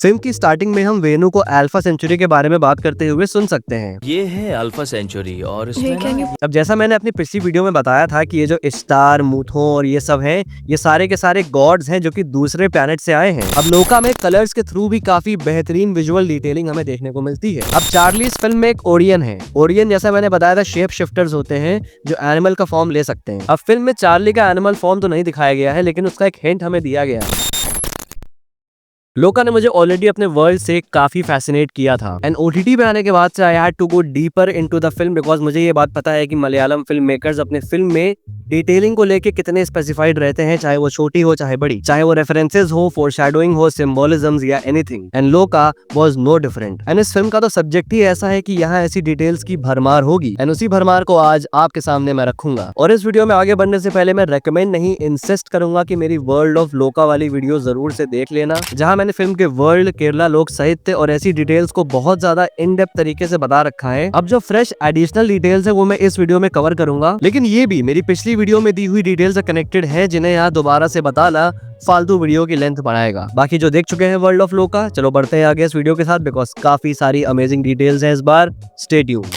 Film की starting में हम वेनु को अल्फा सेंचुरी के बारे में बात करते हुए सुन सकते हैं। ये है अल्फा सेंचुरी और इसमें ना अब जैसा मैंने अपनी पिछली वीडियो में बताया था कि ये जो स्टार मूथो और ये सब हैं, ये सारे के सारे गॉड्स हैं जो कि दूसरे प्लैनेट से आए हैं। अब लोका में कलर्स के थ्रू भी काफी बेहतरीन विजुअल डिटेलिंग हमें देखने को मिलती है। अब चार्ली इस फिल्म में एक ओरियन है। ओरियन जैसा मैंने बताया था शेप शिफ्टर्स होते हैं जो एनिमल का फॉर्म ले सकते हैं। अब फिल्म में चार्ली का एनिमल फॉर्म तो नहीं दिखाया गया है, लेकिन उसका एक हिंट हमें दिया गया है। लोका ने मुझे ऑलरेडी अपने वर्ल्ड से काफी फैसिनेट किया था एंड ओटीटी पे आने के बाद से I had to go deeper into the film because मुझे ये बात पता है कि मलयालम फिल्म मेकर्स अपने फिल्म में डिटेलिंग को लेके कितने स्पेसिफाइड रहते हैं, चाहे वो छोटी हो चाहे बड़ी, चाहे वो रेफरेंसेस हो, फोरशैडोइंग हो, सिंबोलिज्म्स या एनीथिंग, एंड लोका वाज नो डिफरेंट। एंड इस फिल्म का तो सब्जेक्ट ही ऐसा है कि यहाँ ऐसी डिटेल्स की भरमार होगी एंड उसी भरमार को आज आपके सामने मैं रखूंगा। और इस वीडियो में आगे बढ़ने से पहले मैं रेकमेंड नहीं इंसिस्ट करूंगा कि मेरी वर्ल्ड ऑफ लोका वाली वीडियो जरूर से देख लेना, जहां मैंने फिल्म के वर्ल्ड, केरला, लोक साहित्य और ऐसी डिटेल्स को बहुत ज्यादा इन डेप्थ तरीके से बता रखा है। अब जो फ्रेश एडिशनल डिटेल्स है वो मैं इस वीडियो में कवर करूंगा, लेकिन ये भी मेरी पिछली वीडियो में दी हुई डिटेल्स से कनेक्टेड है, जिन्हें यहाँ दोबारा से बताना फालतू वीडियो की लेंथ बढ़ाएगा। बाकी जो देख चुके हैं वर्ल्ड ऑफ लोका, चलो बढ़ते हैं आगे इस वीडियो के साथ बिकॉज काफी सारी अमेजिंग डिटेल्स हैं इस बार। Stay tuned.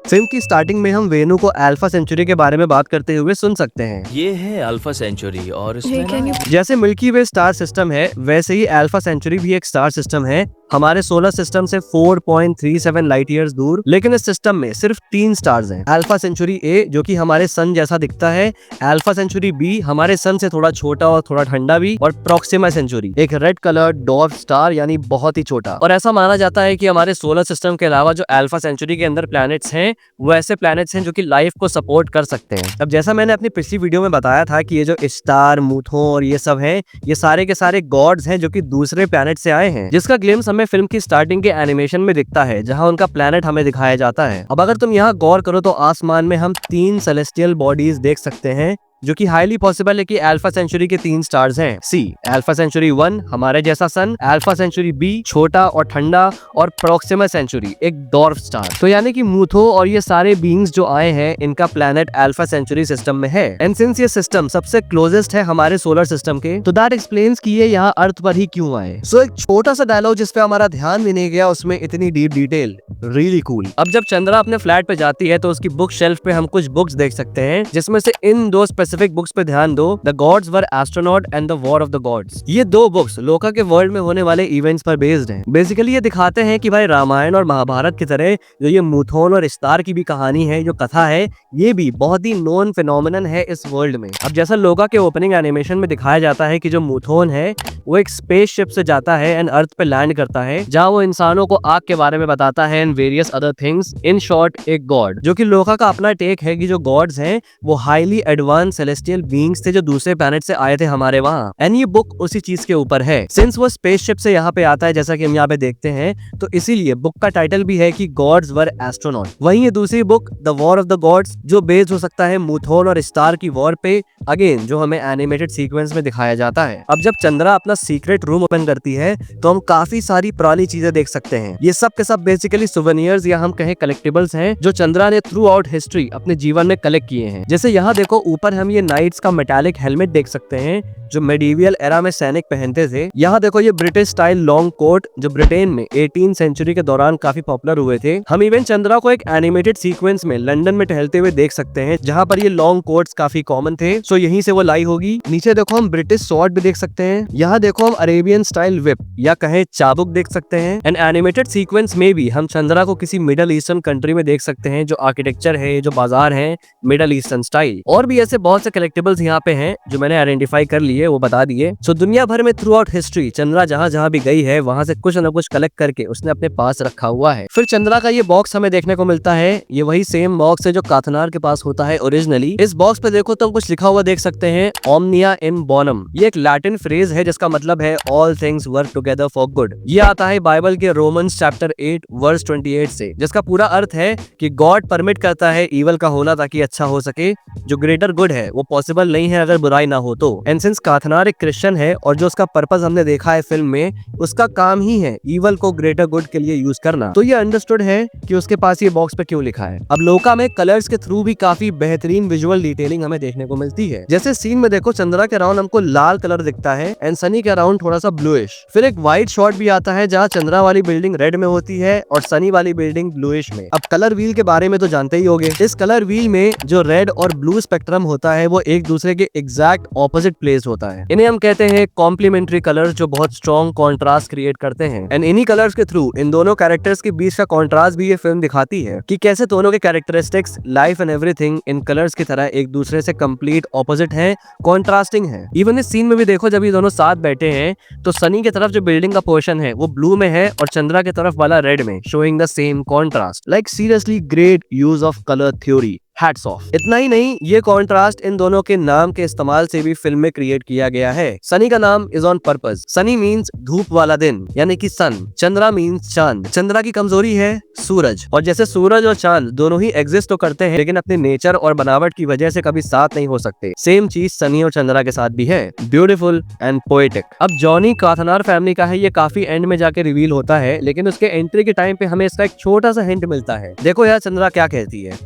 फिल्म की स्टार्टिंग में हम वेनु को अल्फा सेंचुरी के बारे में बात करते हुए सुन सकते हैं। ये है अल्फा सेंचुरी और इसमें ना जैसे मिल्की वे स्टार सिस्टम है, वैसे ही अल्फा सेंचुरी भी एक स्टार सिस्टम है हमारे सोलर सिस्टम से 4.37 लाइट ईयर्स दूर। लेकिन इस सिस्टम में सिर्फ 3 स्टार्स हैं। अल्फा सेंचुरी ए जो कि हमारे सन जैसा दिखता है, अल्फा सेंचुरी बी हमारे सन से थोड़ा छोटा और थोड़ा ठंडा भी, और प्रॉक्सिमा सेंचुरी एक रेड कलर डॉर्फ स्टार यानी बहुत ही छोटा। और ऐसा माना जाता है कि हमारे सोलर सिस्टम के अलावा जो अल्फा सेंचुरी के अंदर प्लैनेट्स हैं वो ऐसे प्लैनेट्स हैं जो कि लाइफ को सपोर्ट कर सकते हैं। अब जैसा मैंने अपनी पिछली वीडियो में बताया था कि ये जो स्टार मूथो और ये सब हैं, ये सारे के सारे गॉड्स हैं जो कि दूसरे प्लैनेट से आए हैं, जिसका ग्लिम्स हमें फिल्म की स्टार्टिंग के एनिमेशन में दिखता है, जहां उनका प्लैनेट हमें दिखाया जाता है। अब अगर तुम यहाँ गौर करो तो आसमान में हम 3 सेलेस्टियल बॉडीज देख सकते हैं, जो कि हाईली पॉसिबल है कि अल्फा सेंचुरी के 3 स्टार्स हैं। सी अल्फा सेंचुरी 1 हमारे जैसा सन, अल्फा सेंचुरी बी छोटा और ठंडा, और प्रॉक्सिमा सेंचुरी एक डॉर्फ स्टार। तो यानी कि मूथो और ये सारे बीइंग्स जो आए हैं, इनका प्लैनेट अल्फा सेंचुरी सिस्टम में है। एंड सिंस ये सिस्टम सबसे क्लोजेस्ट है हमारे सोलर सिस्टम के, तो दैट एक्सप्लेन्स कि ये यहाँ अर्थ पर ही क्यों आए। सो एक छोटा सा डायलॉग जिसपे हमारा ध्यान भी नहीं गया, उसमें इतनी डीप डिटेल, रियली कूल। अब जब चंद्रा अपने फ्लैट पे जाती है तो उसकी बुक शेल्फ पे हम कुछ बुक्स देख सकते हैं, जिसमें से इन 2 स्पेसिफिक बुक्स पे ध्यान दो, the gods were astronaut and the war of the gods. ये 2 बुक्स लोका के वर्ल्ड में होने वाले इवेंट्स पर बेस्ड हैं। बेसिकली ये दिखाते हैं कि भाई रामायण और महाभारत की तरह जो ये मूथोन और स्टार की भी कहानी है, जो कथा है, ये भी बहुत ही नोन फिनोमिनन है इस वर्ल्ड में। अब जैसा लोका के ओपनिंग एनिमेशन में दिखाया जाता है कि जो मूथोन है वो एक स्पेसशिप से जाता है एंड अर्थ पे लैंड करता है, जहाँ वो इंसानों को आग के बारे में बताता है and various other things. In short एक गॉड, जो कि लोका का अपना टेक है कि जो गॉड्स हैं वो हाईली एडवांस सेलेस्टियल बीइंग्स थे जो दूसरे प्लैनेट से आए थे हमारे वहाँ। एंड ये बुक उसी चीज के ऊपर है। सिंस वो स्पेसशिप से यहाँ पे आता है जैसा कि हम यहाँ पे देखते हैं, तो इसीलिए बुक का टाइटल भी है कि गॉड्स वर एस्ट्रोनॉट। वहीं ये दूसरी book the war of the gods, जो बेस्ड हो सकता है मूथोन और स्टार की वॉर पे, अगेन जो हमें एनिमेटेड सीक्वेंस में दिखाया जाता है। अब जब चंद्रा अपना सीक्रेट रूम ओपन करती है तो हम काफी सारी पुरानी चीजें देख सकते हैं। ये सब के सब बेसिकली सुवेनियर्स या हम कहें कलेक्टिबल्स हैं, जो चंद्रा ने थ्रू आउट हिस्ट्री अपने जीवन में कलेक्ट किए हैं। जैसे यहाँ देखो ऊपर हम ये नाइट्स का मेटालिक हेलमेट देख सकते हैं जो मेडिवियल एरा में सैनिक पहनते थे। यहाँ देखो ये ब्रिटिश स्टाइल लॉन्ग कोट जो ब्रिटेन में 18th सेंचुरी के दौरान काफी पॉपुलर हुए थे। हम इवन चंद्रा को एक एनिमेटेड सीक्वेंस में लंदन में टहलते हुए देख सकते हैं, जहाँ पर ये लॉन्ग कोट्स काफी कॉमन थे। सो यहीं से वो लाई होगी। नीचे देखो हम ब्रिटिश स्वॉर्ड भी देख सकते हैं। यहाँ देखो हम अरेबियन स्टाइल विप या कहें चाबुक देख सकते हैं। एंड एनिमेटेड सीक्वेंस में भी हम चंद्रा को किसी मिडल ईस्टर्न कंट्री में देख सकते हैं, जो आर्किटेक्चर है, जो बाजार है, मिडल ईस्टर्न स्टाइल। और भी ऐसे बहुत से कलेक्टिबल्स यहाँ पे हैं जो मैंने आइडेंटिफाई कर लिए, वो बता दिए। सो दुनिया भर में थ्रू आउट हिस्ट्री चंद्रा जहाँ जहाँ भी गई है वहां से कुछ न कुछ कलेक्ट करके उसने अपने पास रखा हुआ है। फिर चंद्रा का ये बॉक्स हमें देखने को मिलता है। ये वही सेम बॉक्स है जो काथनार के पास होता है ओरिजिनली। इस बॉक्स पे देखो तो कुछ लिखा हुआ देख सकते हैं, ओमनिया इन बोनम। ये एक लैटिन फ्रेज है जिसका मतलब है all things work together for good. ये आता है बाइबल के रोमन्स चैप्टर 8 वर्स 28 से, जिसका पूरा अर्थ है कि गॉड परमिट करता है इवल का होना ताकि अच्छा हो सके। जो ग्रेटर गुड है वो पॉसिबल नहीं है अगर बुराई ना हो तो। एंड सिंस काथनार एक क्रिश्चियन है और जो उसका पर्पस हमने देखा है फिल्म में, उसका काम ही है ईवल को ग्रेटर गुड के लिए यूज करना। तो ये अंडरस्टूड है कि उसके पास ये बॉक्स पे क्यों लिखा है। अब लोका में कलर्स के थ्रू भी काफी बेहतरीन विजुअल डिटेलिंग हमें देखने को मिलती है। जैसे सीन में देखो, चंद्रा के अराउंड हमको लाल कलर दिखता है एंड सनी के अराउंड थोड़ा सा ब्लूइश। फिर एक वाइड शॉट भी आता है जहाँ चंद्रा वाली बिल्डिंग रेड में होती है और सनी वाली बिल्डिंग ब्लूइश में। अब कलर व्हील के बारे में तो जानते ही होंगे। इस कलर व्हील में जो रेड और ब्लू स्पेक्ट्रम होता है वो एक दूसरे के एग्जैक्ट ऑपोजिट प्लेस होता है। इन्हें हम कहते हैं कॉम्प्लीमेंट्री कलर्स, जो बहुत स्ट्रॉन्ग कॉन्ट्रास्ट क्रिएट करते हैं। एंड इन्हीं कलर्स के थ्रू इन दोनों कैरेक्टर्स के बीच का कॉन्ट्रास्ट भी ये फिल्म दिखाती है कि कैसे दोनों के characteristics, life and everything in colours की तरह एक दूसरे से कंप्लीट ऑपोजिट है, कॉन्ट्रास्टिंग है। इवन इस सीन में भी देखो, जब ये दोनों साथ बैठे हैं तो सनी की तरफ जो बिल्डिंग का पोर्शन है वो ब्लू में है और चंद्रा की तरफ वाला रेड में, showing the same contrast. Like seriously great use of colour theory, hats off. इतना ही नहीं, ये कॉन्ट्रास्ट इन दोनों के नाम के इस्तेमाल से भी फिल्म में क्रिएट किया गया है। सनी का नाम is on purpose. Sunny means धूप वाला दिन, यानी कि सन। चंद्रा मीन्स चांद। चंद्रा की कमजोरी है सूरज। और जैसे सूरज और चांद दोनों ही एग्जिस्ट तो करते हैं, लेकिन अपने नेचर और बनावट की वजह से कभी साथ नहीं हो सकते। सेम चीज सनी और चंद्रा के साथ भी है। Beautiful and poetic. अब जॉनी काथनार फैमिली का है, ये काफी एंड में जाके रिवील होता है, लेकिन उसके एंट्री के टाइम पे हमें इसका एक छोटा सा हिंट मिलता है। देखो यार चंद्रा क्या कहती है।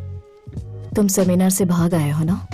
तुम सेमिनार से भाग आए हो ना?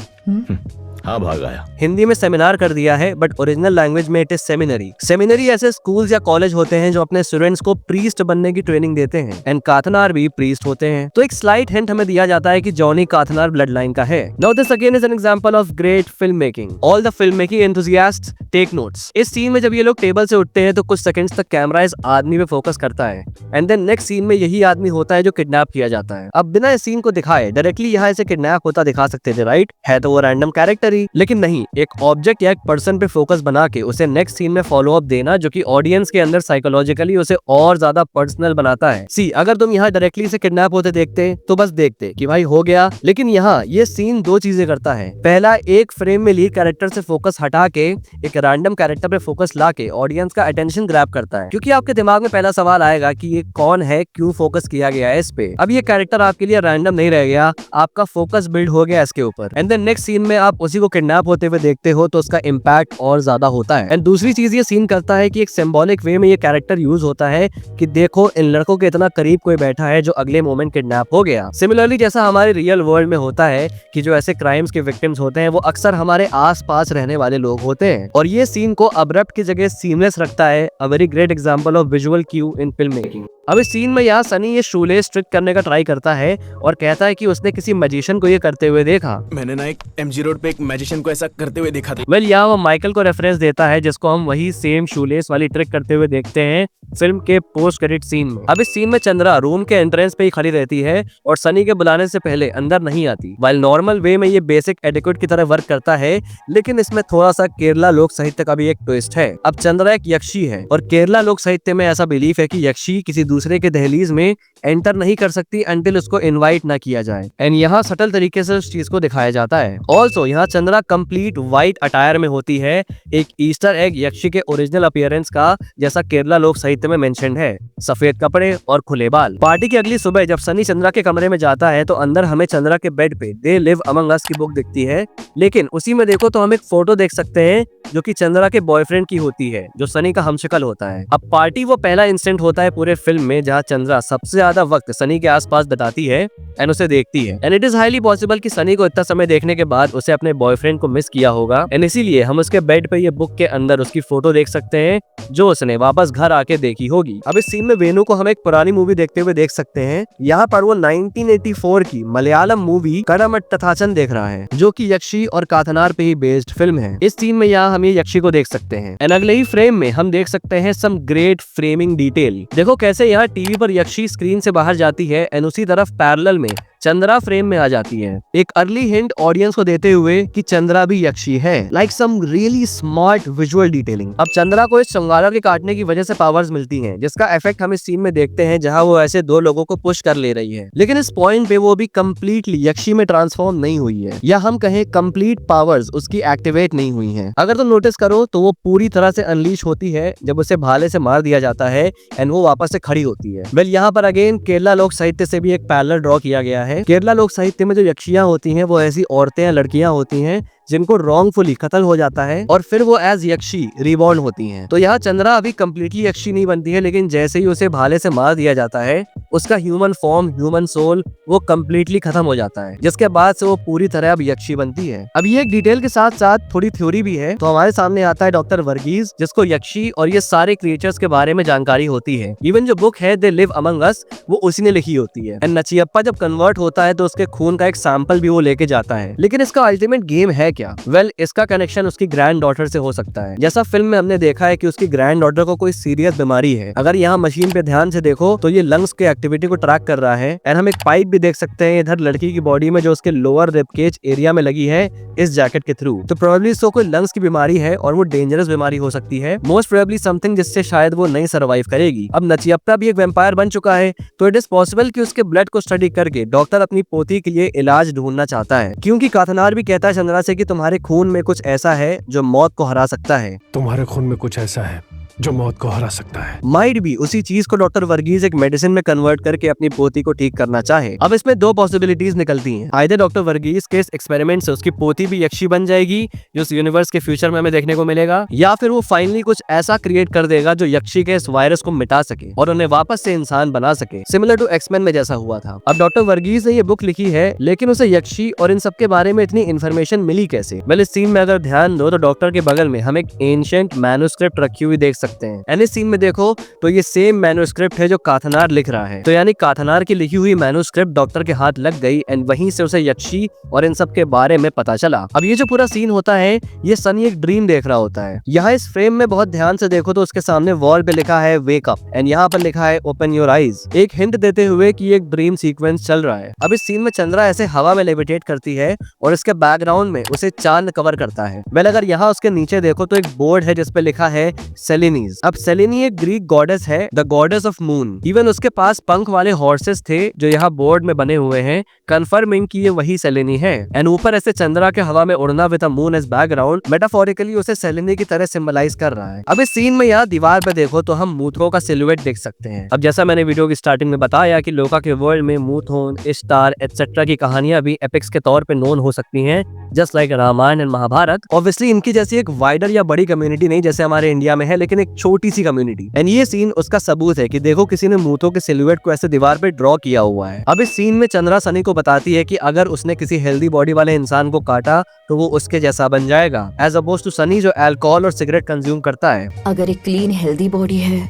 हाँ, भाग आया। हिंदी में सेमिनार कर दिया है, बट ओरिजिनल लैंग्वेज में इट इज सेमिनरी। सेमिनरी ऐसे स्कूल्स या कॉलेज होते हैं जो अपने स्टूडेंट्स को प्रीस्ट बनने की ट्रेनिंग देते हैं, एंड काथनार भी प्रीस्ट होते हैं। तो एक स्लाइट हिंट हमें दिया जाता है कि जॉनी काथनार ब्लड लाइन का है। Now this again is an example of great film making. All the film making enthusiasts take notes. इस सीन में जब ये लोग टेबल से उठते हैं तो कुछ सेकंड्स तक कैमरा इस आदमी पे फोकस करता है, एंड देन नेक्स्ट सीन में यही आदमी होता है जो किडनैप किया जाता है। अब बिना इस सीन को दिखाए डायरेक्टली यहाँ इसे किडनैप होता दिखा सकते थे, राइट? है तो वो रैंडम कैरेक्टर ही, लेकिन नहीं, एक ऑब्जेक्ट या एक पर्सन पे फोकस बना के उसे नेक्स्ट सीन में फॉलो अप देना, जो कि ऑडियंस के अंदर साइकोलॉजिकली उसे और ज्यादा पर्सनल बनाता है। सी, अगर तुम यहाँ डायरेक्टली से किडनैप होते देखते तो बस देखते कि भाई हो गया, लेकिन यहाँ ये सीन दो चीजें करता है। पहला, एक फ्रेम में लीड कैरेक्टर से फोकस हटा के एक रैंडम कैरेक्टर पे फोकस ला के ऑडियंस का अटेंशन ग्रैब करता है, क्योंकि आपके दिमाग में पहला सवाल आएगा कि ये कौन है, क्यों फोकस किया गया है इस पे। अब ये कैरेक्टर आपके लिए रैंडम नहीं रह गया, आपका फोकस बिल्ड हो गया इसके ऊपर, एंड देन नेक्स्ट सीन में आप उसी को किडनैप होते हुए देखते हो तो उसका इम्पैक्ट और ज्यादा होता है। एंड दूसरी चीज ये सीन करता है कि एक सिंबॉलिक वे में ये कैरेक्टर यूज होता है कि देखो इन लड़कों के इतना करीब कोई बैठा है जो अगले मोमेंट किडनैप हो गया। सिमिलरली जैसा हमारे रियल वर्ल्ड में होता है कि जो ऐसे क्राइम्स के विक्टिम्स होते हैं वो अक्सर हमारे आस पास रहने वाले लोग होते हैं, और ये सीन को अब्रप्ट की जगह सीमलेस रखता है। A very great example of visual Q in film making. अब इस सीन में यहाँ सनी ये शूलेस ट्रिक करने का ट्राई करता है और कहता है कि उसने किसी मैजिशियन को ये करते हुए देखा। मैंने ना एक एमजी रोड पे एक मैजिशियन को ऐसा करते हुए देखा था। वेल यहाँ वो माइकल को रेफरेंस देता है, जिसको हम वही सेम शूलेस वाली ट्रिक करते हुए देखते हैं फिल्म के पोस्ट क्रेडिट सीन में। अब इस सीन में चंद्रा रूम के एंट्रेंस पे ही खड़ी रहती है और सनी के बुलाने से पहले अंदर नहीं आती। वाइल नॉर्मल वे में ये बेसिक एडिक्वेट की तरह वर्क करता है, लेकिन इसमें थोड़ा सा केरला लोक साहित्य का भी एक ट्विस्ट है। अब चंद्रा एक यक्षी है और केरला लोक साहित्य में ऐसा बिलीफ है कि यक्षी किसी दूसरे के दहलीज में एंटर नहीं कर सकती अंटिल उसको इनवाइट ना किया जाए, एंड यहाँ सटल तरीके से उस चीज को दिखाया जाता है। ऑल्सो यहाँ चंद्रा कंप्लीट व्हाइट अटायर में होती है, एक ईस्टर एग यक्षी के ओरिजिनल अपीयरेंस का, जैसा केरला लोक साहित्य में मेंशन्ड है। सफेद कपड़े और खुले बाल। पार्टी की अगली सुबह जब सनी चंद्रा के कमरे में जाता है तो अंदर हमें चंद्रा के बेड पे दे लिव अमंग अस की बुक दिखती है, लेकिन उसी में देखो तो हम एक फोटो देख सकते हैं जो कि चंद्रा के बॉयफ्रेंड की होती है, जो सनी का हमशक्ल होता है। अब पार्टी वो पहला इंस्टेंट होता है पूरे फिल्म में जहाँ चंद्रा सबसे ज्यादा वक्त सनी के आसपास बिताती है एंड उसे देखती है, and it is highly possible कि सनी को इतना समय देखने के बाद उसे अपने बॉयफ्रेंड को मिस किया होगा, एंड इसीलिए हम उसके बेड पे ये बुक के अंदर उसकी फोटो देख सकते हैं जो उसने वापस घर आके देखी होगी। अब इस सीन में वेणु को हम एक पुरानी मूवी देखते हुए देख सकते हैं। यहाँ पर वो 1984 की मलयालम मूवी कड़मट्टथाचन देख रहा है, जो कि यक्षी और काथनार पे ही बेस्ड फिल्म है। इस सीन में यहाँ हम ये यक्षी को देख सकते हैं, एंड अगले ही फ्रेम में हम देख सकते हैं सम ग्रेट फ्रेमिंग डिटेल। देखो कैसे यहाँ टीवी पर यक्षी स्क्रीन से बाहर जाती है एंड उसी तरफ पैरेलल में चंद्रा फ्रेम में आ जाती है, एक अर्ली हिंट ऑडियंस को देते हुए कि चंद्रा भी यक्षी है। Like some really smart visual detailing. अब चंद्रा को इस चंगारा के काटने की वजह से पावर्स मिलती हैं, जिसका इफेक्ट हम इस सीन में देखते हैं जहां वो ऐसे दो लोगों को पुश कर ले रही है, लेकिन इस पॉइंट पे वो भी कंप्लीटली यक्षी में ट्रांसफॉर्म नहीं हुई है, या हम कहें कंप्लीट पावर्स उसकी एक्टिवेट नहीं हुई हैं। अगर तुम नोटिस करो तो वो पूरी तरह से अनलीश होती है जब उसे भाले से मार दिया जाता है एंड वो वापस से खड़ी होती है। वेल यहाँ पर अगेन केरला लोक साहित्य से भी एक पैरेलल ड्रॉ किया गया है। केरला लोक साहित्य में जो यक्षियां होती हैं वो ऐसी औरतें या लड़कियां होती हैं जिनको रॉन्गफुली कत्ल हो जाता है और फिर वो एज यक्षी रिबॉर्न होती हैं। तो यहाँ चंद्रा अभी कम्प्लीटली यक्षी नहीं बनती है, लेकिन जैसे ही उसे भाले से मार दिया जाता है उसका ह्यूमन फॉर्म, ह्यूमन सोल वो कम्प्लीटली खत्म हो जाता है, जिसके बाद से वो पूरी तरह अब यक्षी बनती है। अब ये एक डिटेल के साथ साथ थोड़ी थ्योरी भी है। तो हमारे सामने आता है डॉक्टर वर्गीज, जिसको यक्षी और ये सारे क्रिएचर्स के बारे में जानकारी होती है। इवन जो बुक है दे लिव अमंग अस वो उसी ने लिखी होती है। एंड नचियप्पा जब कन्वर्ट होता है तो उसके खून का एक सैंपल भी वो लेके जाता है। लेकिन इसका अल्टीमेट गेम है क्या? वेल, इसका कनेक्शन उसकी ग्रैंड डॉटर से हो सकता है। जैसा फिल्म में हमने देखा है कि उसकी ग्रैंड डॉटर को कोई सीरियस बीमारी है। अगर यहाँ मशीन पे ध्यान से देखो तो ये लंग्स के एक्टिविटी को ट्रैक कर रहा है। एंड हम एक पाइप भी देख सकते हैं इधर लड़की की बॉडी में जो उसके लोअर रिब केज एरिया में लगी है इस जैकेट के थ्रू। तो प्रोबेबली इसको कोई लंग्स की बीमारी है और वो डेंजरस बीमारी हो सकती है, मोस्ट प्रोबेबली समथिंग जिससे शायद वो नहीं सर्वाइव करेगी। अब नचियप्पा भी एक वैम्पायर बन चुका है, तो इट इज पॉसिबल कि उसके ब्लड को स्टडी करके डॉक्टर अपनी पोती के लिए इलाज ढूंढना चाहता है, क्योंकि काथनार भी कहता है चंद्रा से कि तुम्हारे खून में कुछ ऐसा है जो मौत को हरा सकता है। तुम्हारे खून में कुछ ऐसा है जो मौत को हरा सकता है। माइट भी उसी चीज को डॉक्टर वर्गीज एक मेडिसिन में कन्वर्ट करके अपनी पोती को ठीक करना चाहे। अब इसमें दो पॉसिबिलिटीज निकलती हैं। आइदर डॉक्टर वर्गीज के इस एक्सपेरिमेंट से उसकी पोती भी यक्षी बन जाएगी, जो इस यूनिवर्स के फ्यूचर में हमें देखने को मिलेगा, या फिर वो फाइनली कुछ ऐसा क्रिएट कर देगा जो यक्षी के इस वायरस को मिटा सके और उन्हें वापस से इंसान बना सके, सिमिलर टू एक्समैन में जैसा हुआ था। अब डॉक्टर वर्गीज ने ये बुक लिखी है, लेकिन उसे यक्षी और इन सब के बारे में इतनी इन्फॉर्मेशन मिली कैसे? वेल, इस सीन में अगर ध्यान दो तो डॉक्टर के बगल में हम एक एंशिएंट मैन्युस्क्रिप्ट रखी हुई देख सकते हैं। एंड इस सीन में देखो तो ये सेम मैन्युस्क्रिप्ट है जो काथनार लिख रहा है। तो यानी काथनार की लिखी हुई मैन्युस्क्रिप्ट डॉक्टर के हाथ लग गई एंड वहीं से उसे यक्षी और इन सब के बारे में पता चला। अब ये जो पूरा सीन होता है ये सनी एक ड्रीम देख रहा होता है। यहाँ इस फ्रेम में बहुत ध्यान से देखो तो उसके सामने वॉल पे लिखा है वेक अप एंड यहाँ पर लिखा है ओपन योर आईज, एक हिंट देते हुए कि एक ड्रीम सीक्वेंस चल रहा है। अब इस सीन में चंद्रा ऐसे हवा में लेविटेट करती है और इसके बैकग्राउंड में उसे चांद कवर करता है। वेल, अगर यहाँ उसके नीचे देखो तो एक बोर्ड है जिसपे लिखा है सेलेनीज। अब सेलेनी एक ग्रीक गॉडेस है, the goddess of moon. Even उसके पास पंख वाले हॉर्सेस थे जो यहाँ बोर्ड में बने हुए हैं, कंफर्मिंग कि ये वही सेलेनी है। एंड ऊपर ऐसे चंद्रा के हवा में उड़ना with a moon as background metaphorically उसे सेलेनी की तरह सिंबलाइज कर रहा है। अब इस सीन में यहाँ दीवार पे देखो तो हम मूथो का सिलुएट देख सकते हैं। अब जैसा मैंने वीडियो की स्टार्टिंग में बताया कि लोका के वर्ल्ड में मूथोन, इश्तार एटसेट्रा की कहानियां भी एपिक्स के तौर पे नोन हो सकती हैं, just like Ramayan and Mahabharat. Obviously इनकी जैसी एक वाइडर या बड़ी कम्युनिटी नहीं जैसे हमारे इंडिया में है, लेकिन एक छोटी सी कम्युनिटी। एंड ये सीन उसका सबूत है कि देखो किसी ने मूथो के सिलुएट को ऐसे दीवार पे ड्रॉ किया हुआ है। अब इस सीन में चंद्रा सनी को बताती है कि अगर उसने किसी हेल्दी बॉडी वाले इंसान को काटा तो वो उसके जैसा बन जाएगा, एज अपोज टू सनी जो अल्कोहल और सिगरेट कंज्यूम करता है। अगर एक क्लीन हेल्दी बॉडी है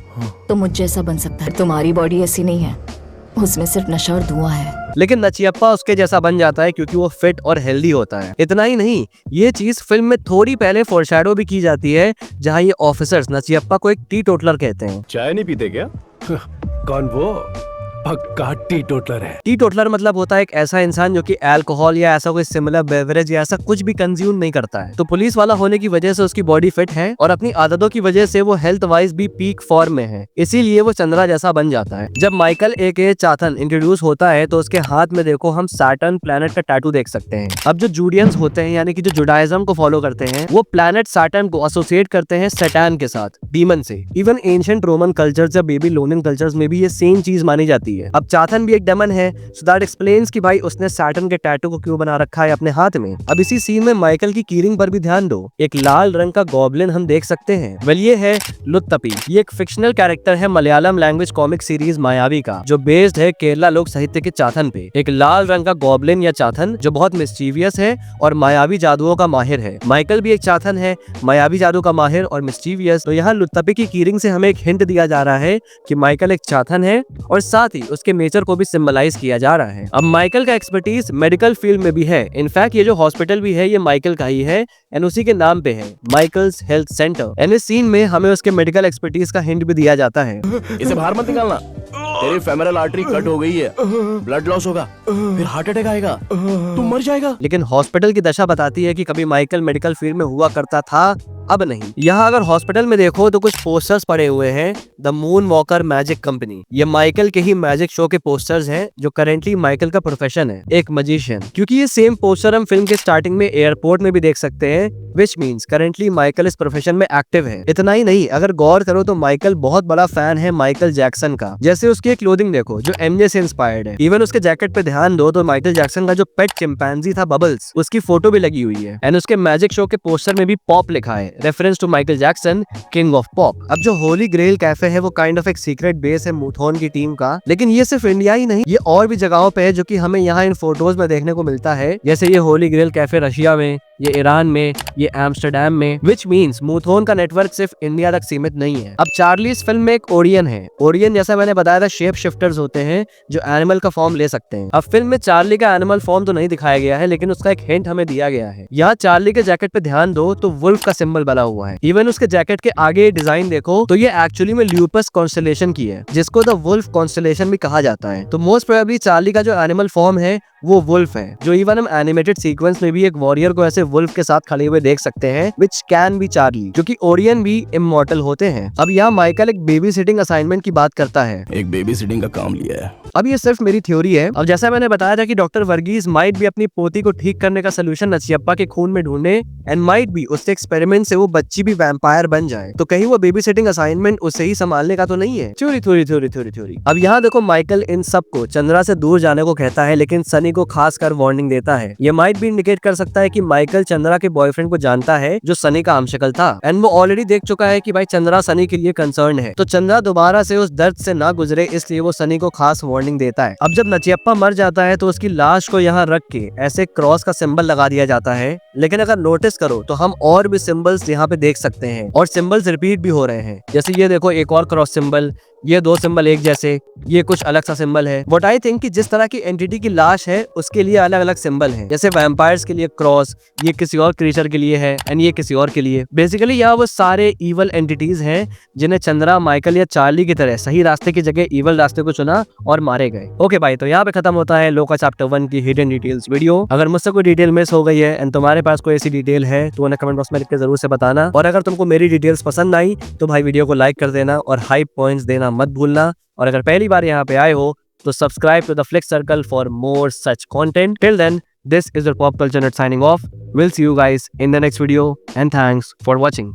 तो मुझ जैसा बन सकता है। तुम्हारी बॉडी ऐसी नहीं है, उसमें सिर्फ नशा और धुआं है। लेकिन नचियप्पा उसके जैसा बन जाता है क्योंकि वो फिट और हेल्दी होता है। इतना ही नहीं, ये चीज फिल्म में थोड़ी पहले फोरशैडो भी की जाती है, जहाँ ये ऑफिसर्स नचियप्पा को एक टी टोटलर कहते हैं। चाय नहीं पीते क्या? कौन वो? पक्का टी टोटलर है। टी टोटलर मतलब होता है एक ऐसा इंसान जो कि अल्कोहल या ऐसा कोई सिमिलर बेवरेज या ऐसा कुछ भी कंज्यूम नहीं करता है। तो पुलिस वाला होने की वजह से उसकी बॉडी फिट है और अपनी आदतों की वजह से वो हेल्थ वाइज भी पीक फॉर्म में है, इसीलिए वो चंद्रा जैसा बन जाता है। जब माइकल एके चाथन इंट्रोड्यूस होता है तो उसके हाथ में देखो हम सैटर्न प्लैनेट का टैटू देख सकते हैं। अब जो जूडियंस होते हैं यानी कि जो जुडाइज्म को फॉलो करते हैं, वो प्लैनेट सैटर्न को एसोसिएट करते हैं सैटर्न के साथ, डीमन से। इवन एंशिएंट रोमन कल्चर्स या बेबीलोनियन कल्चर्स में भी ये सेम चीज मानी जाती है। अब चाथन भी एक डेमन है, सो दैट एक्सप्लेन्स कि भाई उसने सैटर्न के टैटू को क्यों बना रखा है अपने हाथ में। अब इसी सीन में माइकल की कीरिंग पर भी ध्यान दो, एक लाल रंग का गॉब्लिन हम देख सकते हैं। वेल, ये है लुत्तपी। ये एक फिक्शनल कैरेक्टर है मलयालम लैंग्वेज कॉमिक सीरीज मायावी का, जो बेस्ड है केरला लोक साहित्य के चाथन पे। एक लाल रंग का गॉब्लिन या चाथन जो बहुत मिस्चीवियस है और मायावी जादुओं का माहिर है। माइकल भी एक चाथन है, मायावी जादू का माहिर और मिस्चीवियस। तो यहाँ लुत्तपी की कीरिंग से हमें एक हिंट दिया जा रहा है कि माइकल एक चाथन है और साथ ही उसके नेचर को भी सिंबलाइज किया जा रहा है। अब माइकल का एक्सपर्टीज मेडिकल फील्ड में भी है। इनफैक्ट ये जो हॉस्पिटल भी है ये माइकल का ही है एंड उसी के नाम पे है, माइकल्स हेल्थ सेंटर। एंड इस सीन में हमें उसके मेडिकल एक्सपर्टीज का हिंट भी दिया जाता है। इसे बाहर मत निकालना, तेरी फेमरल आर्टरी कट हो गई है, ब्लड लॉस होगा, फिर हार्ट अटैक आएगा, तुम मर जाएगा। लेकिन हॉस्पिटल की दशा बताती है कि कभी माइकल मेडिकल फील्ड में हुआ करता था, अब नहीं। यहाँ अगर हॉस्पिटल में देखो तो कुछ पोस्टर्स पड़े हुए हैं, the moon walker magic company. ये माइकल के ही मैजिक शो के पोस्टर्स हैं, जो करेंटली माइकल का प्रोफेशन है, एक मजिशियन। क्योंकि ये सेम पोस्टर हम फिल्म के स्टार्टिंग में एयरपोर्ट में भी देख सकते हैं, विच मीन्स करेंटली माइकल इस प्रोफेशन में एक्टिव है। इतना ही नहीं, अगर गौर करो तो माइकल बहुत बड़ा फैन है माइकल जैक्सन का। जैसे उसकी क्लोथिंग देखो जो एमजे से इंस्पायर्ड है। इवन उसके जैकेट पे ध्यान दो तो माइकल जैक्सन का जो पेट चिंपैंजी था बबल्स, उसकी फोटो भी लगी हुई है। एंड उसके मैजिक शो के पोस्टर में भी पॉप लिखा है, reference to Michael Jackson, king of pop. अब जो होली ग्रेल कैफे है वो काइंड ऑफ एक सीक्रेट बेस है मूथोन की टीम का। लेकिन ये सिर्फ इंडिया ही नहीं, ये और भी जगहों पे है जो कि हमें यहाँ इन फोटोज में देखने को मिलता है। जैसे ये होली ग्रेल कैफे रशिया में, ये ईरान में, ये एम्स्टर्डम में। विच मीन्स मूथोन का नेटवर्क सिर्फ इंडिया तक सीमित नहीं है। अब चार्ली इस फिल्म में एक ओरियन है। ओरियन जैसा मैंने बताया था शेप शिफ्टर्स होते हैं जो एनिमल का फॉर्म ले सकते हैं। अब फिल्म में चार्ली का एनिमल फॉर्म तो नहीं दिखाया गया है, लेकिन उसका एक हिंट हमें दिया गया है। यहाँ चार्ली के जैकेट पे ध्यान दो तो वुल्फ का सिंबल बना हुआ है। इवन उसके जैकेट के आगे डिजाइन देखो तो ये एक्चुअली में ल्यूपस कॉन्स्टेलेशन की है, जिसको द वुल्फ कॉन्स्टेलेशन भी कहा जाता है। तो मोस्ट प्रोबेबली चार्ली का जो एनिमल फॉर्म है वो वुल्फ है, जो इवन हम एनिमेटेड सीक्वेंस में भी एक वॉरियर को ऐसे वुल्फ के साथ खड़े हुए देख सकते हैं, विच कैन बी चार्ली, जो कि ओरियन भी इमॉर्टल होते हैं। अब यहाँ माइकल एक बेबी सिटिंग असाइनमेंट की बात करता है। एक बेबी सिटिंग का काम लिया है। अब ये सिर्फ मेरी थ्योरी है। अब जैसा मैंने बताया था कि डॉक्टर वर्गीस माइट भी अपनी पोती को ठीक करने का सोल्यूशन नचियप्पा के खून में ढूंढे, एंड माइट भी उससे एक्सपेरिमेंट से वो बच्ची भी वैम्पायर बन जाए। तो कहीं वो बेबी सिटिंग असाइनमेंट उसे ही संभालने का तो नहीं है। Theory theory theory theory theory. अब यहाँ देखो माइकल इन सबको चंद्रा से दूर जाने को कहता है, लेकिन सनी को खासकर वार्निंग देता है। ये माइट भी इंडिकेट कर सकता है कि माइकल चंद्रा के बॉयफ्रेंड को जानता है जो सनी का आमशक्ल था, एंड वो ऑलरेडी देख चुका है कि भाई चंद्रा सनी के लिए कंसर्न है। तो चंद्रा दोबारा से उस दर्द से ना गुजरे, इसलिए वो सनी को खास वार्निंग देता है। अब जब नचियप्पा मर जाता है तो उसकी लाश को यहाँ रख के ऐसे क्रॉस का सिंबल लगा दिया जाता है। लेकिन अगर नोटिस करो तो हम और भी सिंबल्स यहाँ पे देख सकते हैं, और सिंबल्स रिपीट भी हो रहे हैं। जैसे ये देखो एक और क्रॉस सिंबल, ये दो सिंबल एक जैसे, ये कुछ अलग सा सिंबल है। व्हाट आई थिंक कि जिस तरह की एंटिटी की लाश है उसके लिए अलग अलग सिंबल हैं। जैसे वैम्पायर्स के लिए क्रॉस, ये किसी और क्रीचर के लिए है, एंड ये किसी और के लिए। बेसिकली यहाँ वो सारे इवल एंटिटीज हैं जिन्हें चंद्रा, माइकल या चार्ली की तरह सही रास्ते की जगह इवल रास्ते को चुना और मारे गए। ओके भाई, तो यहाँ पे खत्म होता है लोका चैप्टर 1 की हिडन डिटेल्स वीडियो। अगर मुझसे कोई डिटेल मिस हो गई है एंड तुम्हारे पास कोई ऐसी डिटेल है तो उन्हें कमेंट बॉक्स में लिख के जरूर से बताना। और अगर तुमको मेरी डिटेल्स पसंद आई तो भाई वीडियो को लाइक कर देना और हाइप पॉइंट्स देना मत भूलना। और अगर पहली बार यहाँ पे आए हो तो subscribe to the Flick Circle for more such content. Till then, this is your pop culture nerd signing off. We'll see you guys in the next video and thanks for watching.